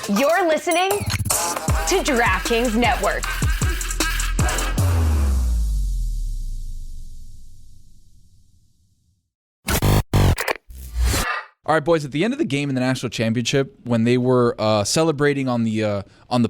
You're listening to DraftKings Network. All right, boys, at the end of the game in the national championship, when they were celebrating on the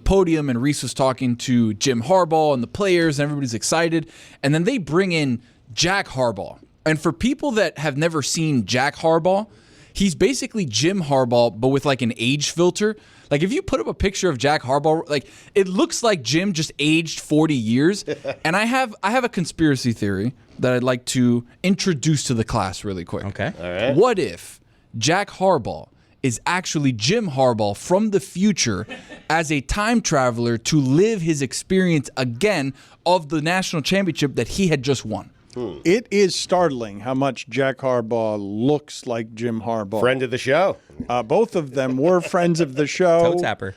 podium and Reese was talking to Jim Harbaugh and the players and everybody's excited, and then they bring in Jack Harbaugh. And for people that have never seen Jack Harbaugh, he's basically Jim Harbaugh, but with like an age filter. Like if you put up a picture of Jack Harbaugh, like it looks like Jim just aged 40 years. And I have a conspiracy theory that I'd like to introduce to the class really quick. Okay. All right. What if Jack Harbaugh is actually Jim Harbaugh from the future as a time traveler to live his experience again of the national championship that he had just won? It is startling how much Jack Harbaugh looks like Jim Harbaugh. Friend of the show. Both of them were friends of the show. Toe tapper.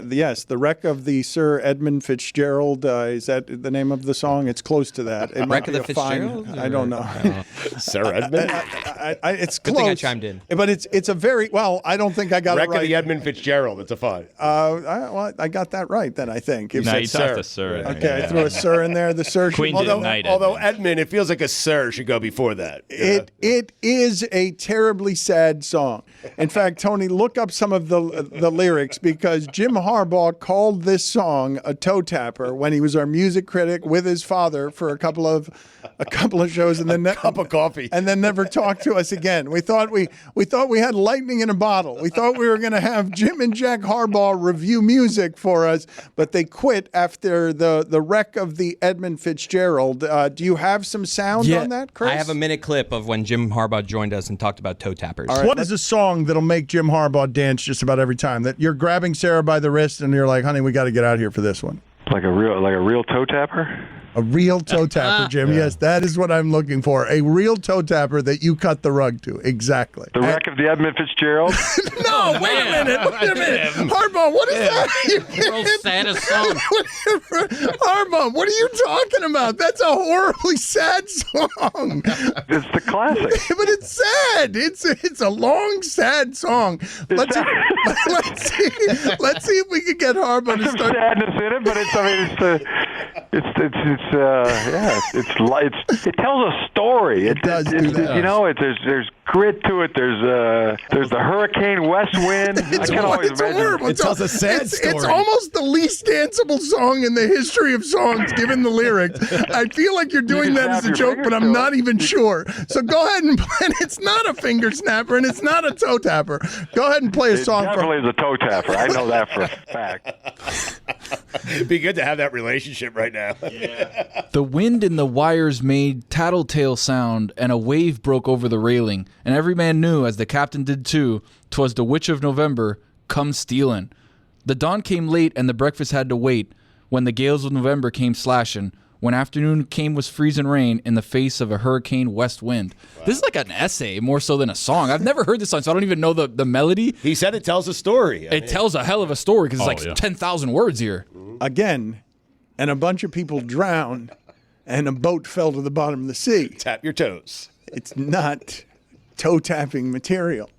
Yes, the wreck of the Sir Edmund Fitzgerald. Is that the name of the song? It's close to that. It Wreck might of be the a fine. Fitzgerald? I don't know. Sir Edmund? It's Good close. thing I chimed in. But it's a very well. I don't think I got Wreck it right. of the Edmund Fitzgerald. It's a fun. I got that right then. I think. No, you Sir. tossed a sir. in there, Okay, yeah. I threw a Sir in there. The Sir. Queen should, did Knight Although Edmund. Edmund, it feels like a Sir should go before that. It is a terribly sad song. In fact, Tony, look up some of the lyrics because Jim Harbaugh called this song a toe tapper when he was our music critic with his father for a couple of shows, and then cup of coffee, and then never talked to us again. We thought we had lightning in a bottle. We thought we were going to have Jim and Jack Harbaugh review music for us, but they quit after the wreck of the Edmund Fitzgerald. Do you have some sound on that, Chris? I have a minute clip of when Jim Harbaugh joined us and talked about toe tappers. All right, what is a song that'll make Jim Harbaugh dance just about every time? That you're grabbing Sarah by the wrist and you're like, honey, we got to get out here for this one. Like a real toe tapper? A real toe tapper, Jim. Yes, that is what I'm looking for. A real toe tapper that you cut the rug to. Exactly. The wreck of the Edmund Fitzgerald? No, wait a minute. Harbaugh, what is that? World's saddest song. Harbaugh, what are you talking about? That's a horribly sad song. It's the classic. But it's sad. It's a long, sad song. Let's see if we can get Harbaugh to There's some start. sadness in it, but it tells a story. It does do that. You know, there's grit to it. There's the hurricane west wind. I can always It's imagine. horrible. It tells a sad story. It's almost the least danceable song in the history of songs, given the lyrics. I feel like you're doing that as a joke, but I'm not even sure. So go ahead and play. It's not a finger snapper, and it's not a toe tapper. Go ahead and play a song. It definitely is a toe tapper. I know that for a fact. It'd be good to have that relationship right now. The wind in the wires made tattletale sound, and a wave broke over the railing, and every man knew, as the captain did too, 'twas the witch of November come stealin'. The dawn came late, and the breakfast had to wait, when the gales of November came slashin', when afternoon came was freezing rain in the face of a hurricane west wind. Wow. This is like an essay more so than a song. I've never heard this song, so I don't even know the melody. He said it tells a story. It tells a hell of a story because it's like 10,000 words here. Again, and a bunch of people drowned, and a boat fell to the bottom of the sea. Tap your toes. It's not toe-tapping material.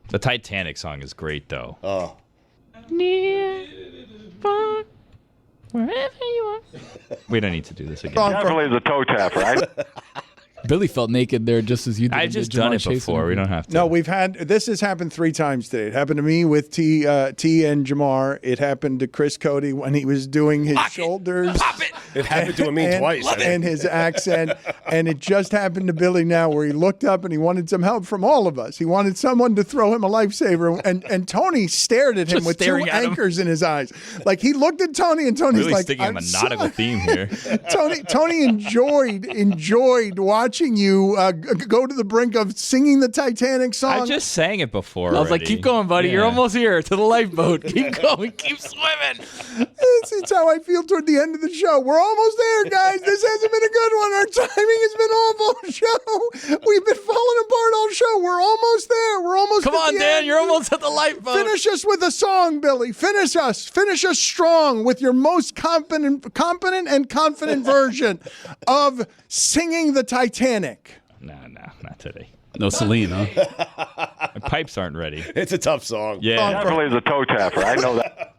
The Titanic song is great, though. Oh. Near, far, wherever you are. We don't need to do this again. Definitely is a toe tapper. Billy felt naked there just as you did. I've just done it before. We don't have to. No, this has happened 3 times today. It happened to me with T and Jamar. It happened to Chris Cody when he was doing his shoulders. It happened to me twice. And his accent. And it just happened to Billy now where he looked up and he wanted some help from all of us. He wanted someone to throw him a lifesaver. And Tony stared at him Just with 2 staring at him. anchors in his eyes. Like he looked at Tony and Tony's Really like, sticking a I'm nautical sorry. theme here. Tony enjoyed watching you go to the brink of singing the Titanic song. I just sang it before. I was like, already. keep going, buddy. You're Yeah. almost here to the lifeboat. Keep going. Keep swimming. It's how I feel toward the end of the show. We're almost there, guys. This hasn't been a good one. Our timing has been awful. Show. We've been falling apart all show. We're almost there. We're almost. Come at on, the Dan. end. You're almost at the lifeboat. Finish us with a song, Billy. Finish us. Finish us strong with your most competent and confident version of singing the Titanic. No, not today. No Celine, huh? My pipes aren't ready. It's a tough song. Yeah. Definitely is a toe tapper. I know that.